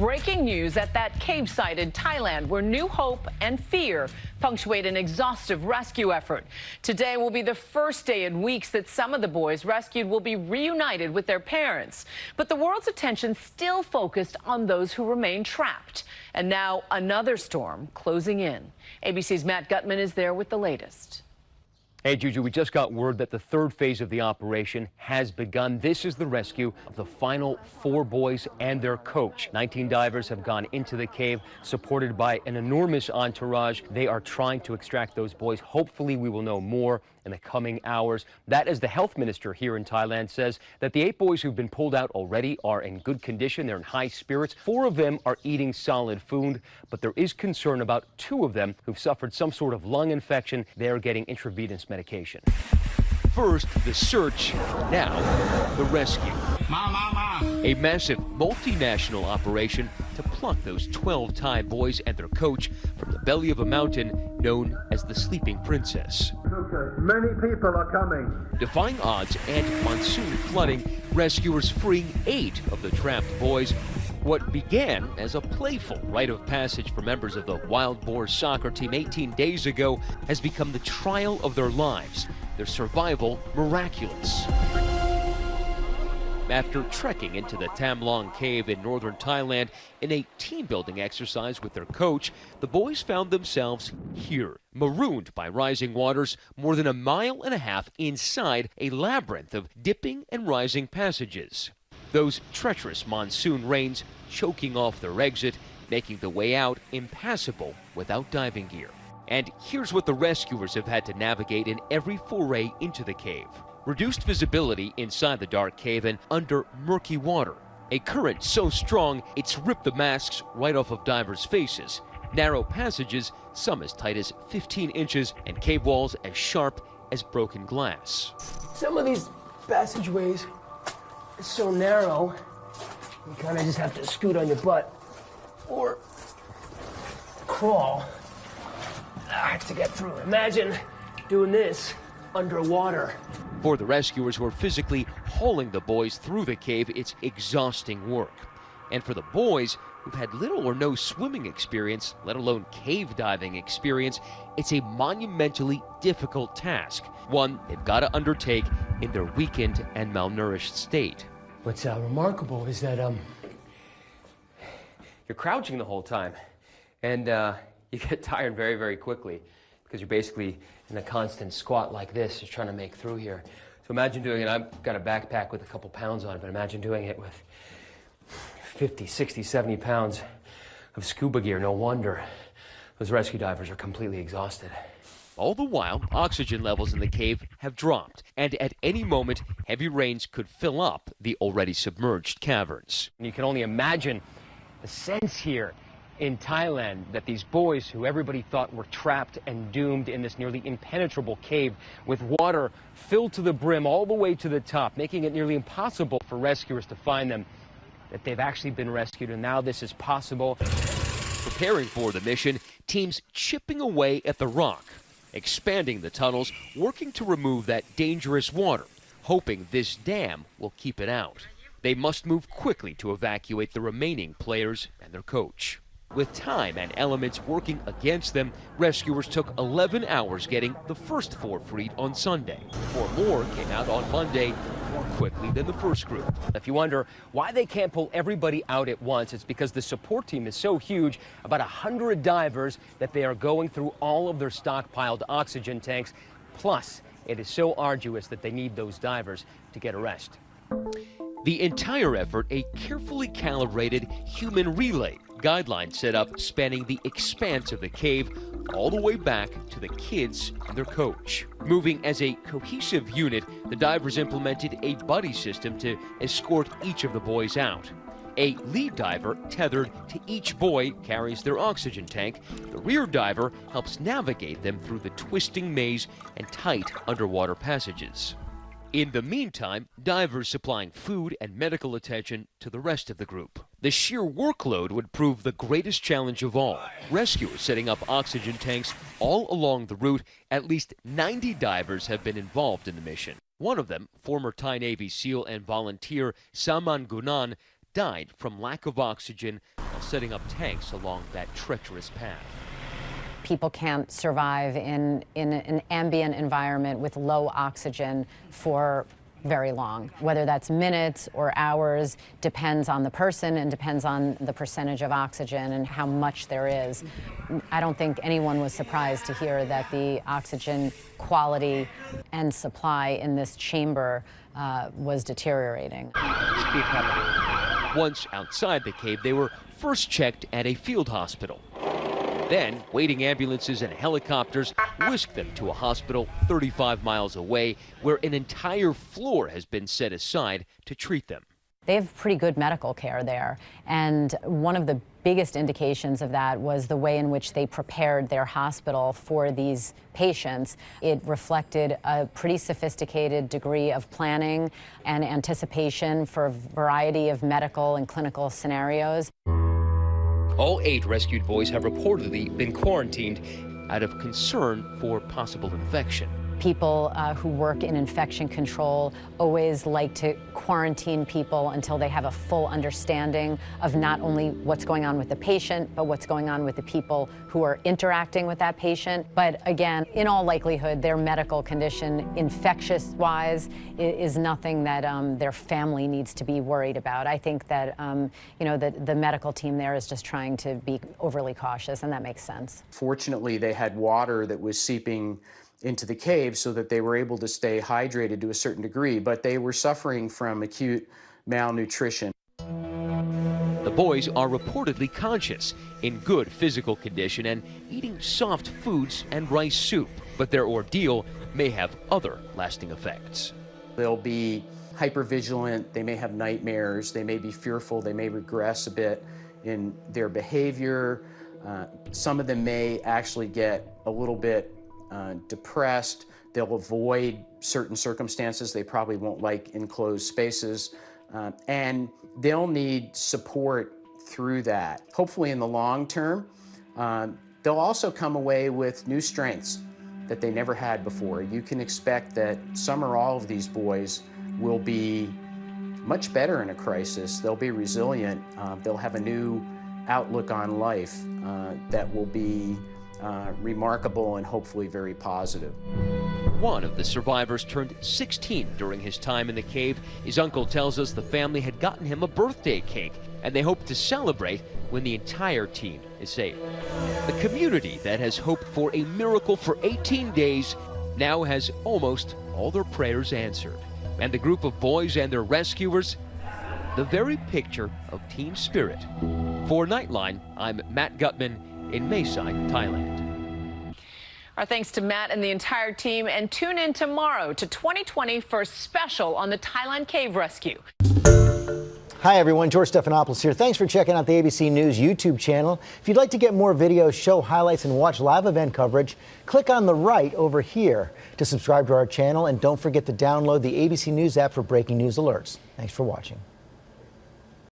Breaking news at that cave site in Thailand where new hope and fear punctuate an exhaustive rescue effort. Today will be the first day in weeks that some of the boys rescued will be reunited with their parents. But the world's attention still focused on those who remain trapped. And now another storm closing in. ABC's Matt Gutman is there with the latest. Hey, Juju, we just got word that the third phase of the operation has begun. This is the rescue of the final 4 boys and their coach. 19 divers have gone into the cave, supported by an enormous entourage. They are trying to extract those boys. Hopefully, we will know more in the coming hours. That, as the health minister here in Thailand says, that the 8 boys who've been pulled out already are in good condition. They're in high spirits. 4 of them are eating solid food, but there is concern about 2 of them who've suffered some sort of lung infection. They're getting intravenous medication. First, the search. Now, the rescue. A massive multinational operation to pluck those 12 Thai boys and their coach from the belly of a mountain known as the Sleeping Princess. Okay, many people are coming. Defying odds and monsoon flooding, rescuers freeing 8 of the trapped boys. What began as a playful rite of passage for members of the Wild Boar soccer team 18 days ago has become the trial of their lives, their survival miraculous. After trekking into the Tam Long cave in northern Thailand in a team-building exercise with their coach, the boys found themselves here, marooned by rising waters more than 1.5 miles inside a labyrinth of dipping and rising passages. Those treacherous monsoon rains choking off their exit, making the way out impassable without diving gear. And here's what the rescuers have had to navigate in every foray into the cave. Reduced visibility inside the dark cave and under murky water. A current so strong it's ripped the masks right off of divers' faces. Narrow passages, some as tight as 15 inches, and cave walls as sharp as broken glass. Some of these passageways are so narrow, you kind of just have to scoot on your butt or crawl to get through. Imagine doing this underwater. For the rescuers who are physically hauling the boys through the cave, it's exhausting work. And for the boys who've had little or no swimming experience, let alone cave diving experience, it's a monumentally difficult task, one they've got to undertake in their weakened and malnourished state. What's remarkable is that you're crouching the whole time, and you get tired very, very quickly because you're basically in a constant squat like this, just trying to make through here. So imagine doing it. I've got a backpack with a couple pounds on it, but imagine doing it with 50, 60, 70 pounds of scuba gear. No wonder those rescue divers are completely exhausted. All the while, oxygen levels in the cave have dropped, and at any moment, heavy rains could fill up the already submerged caverns. And you can only imagine the sense here in Thailand that these boys, who everybody thought were trapped and doomed in this nearly impenetrable cave with water filled to the brim all the way to the top, making it nearly impossible for rescuers to find them, that they've actually been rescued, and now this is possible. Preparing for the mission, teams chipping away at the rock, expanding the tunnels, working to remove that dangerous water, hoping this dam will keep it out. They must move quickly to evacuate the remaining players and their coach. With time and elements working against them, rescuers took 11 hours getting the first 4 freed on Sunday. 4 more came out on Monday, more quickly than the first group. If you wonder why they can't pull everybody out at once, it's because the support team is so huge, about 100 divers, that they are going through all of their stockpiled oxygen tanks. Plus, it is so arduous that they need those divers to get a rest. The entire effort, a carefully calibrated human relay guideline set up spanning the expanse of the cave all the way back to the kids and their coach. Moving as a cohesive unit, the divers implemented a buddy system to escort each of the boys out. A lead diver tethered to each boy carries their oxygen tank. The rear diver helps navigate them through the twisting maze and tight underwater passages. In the meantime, divers supplying food and medical attention to the rest of the group. The sheer workload would prove the greatest challenge of all. Rescuers setting up oxygen tanks all along the route. At least 90 divers have been involved in the mission. One of them, former Thai Navy SEAL and volunteer Saman Gunan, died from lack of oxygen while setting up tanks along that treacherous path. People can't survive in an ambient environment with low oxygen for very long. Whether that's minutes or hours depends on the person and depends on the percentage of oxygen and how much there is. I don't think anyone was surprised to hear that the oxygen quality and supply in this chamber was deteriorating. Once outside the cave, they were first checked at a field hospital. Then, waiting ambulances and helicopters whisked them to a hospital 35 miles away where an entire floor has been set aside to treat them. They have pretty good medical care there, and one of the biggest indications of that was the way in which they prepared their hospital for these patients. It reflected a pretty sophisticated degree of planning and anticipation for a variety of medical and clinical scenarios. All 8 rescued boys have reportedly been quarantined out of concern for possible infection. People who work in infection control always like to quarantine people until they have a full understanding of not only what's going on with the patient, but what's going on with the people who are interacting with that patient. But again, in all likelihood, their medical condition, infectious-wise, is nothing that their family needs to be worried about. I think that the medical team there is just trying to be overly cautious, and that makes sense. Fortunately, they had water that was seeping into the cave so that they were able to stay hydrated to a certain degree, but they were suffering from acute malnutrition. The boys are reportedly conscious, in good physical condition, and eating soft foods and rice soup, but their ordeal may have other lasting effects. They'll be hypervigilant, they may have nightmares, they may be fearful, they may regress a bit in their behavior. Some of them may actually get a little bit depressed. They'll avoid certain circumstances they probably won't like enclosed spaces, and they'll need support through that. Hopefully in the long term, they'll also come away with new strengths that they never had before. You can expect that some or all of these boys will be much better in a crisis. They'll be resilient. They'll have a new outlook on life that will be remarkable and hopefully very positive. One of the survivors turned 16 during his time in the cave. His uncle tells us the family had gotten him a birthday cake, and they hope to celebrate when the entire team is safe. The community that has hoped for a miracle for 18 days now has almost all their prayers answered. And the group of boys and their rescuers, the very picture of team spirit. For Nightline, I'm Matt Gutman in Mae Sai, Thailand. Our thanks to Matt and the entire team, and tune in tomorrow to 2020 for a special on the Thailand cave rescue. Hi everyone, George Stephanopoulos here. Thanks for checking out the ABC News YouTube channel. If you'd like to get more videos, show highlights, and watch live event coverage, click on the right over here to subscribe to our channel, and don't forget to download the ABC News app for breaking news alerts. Thanks for watching.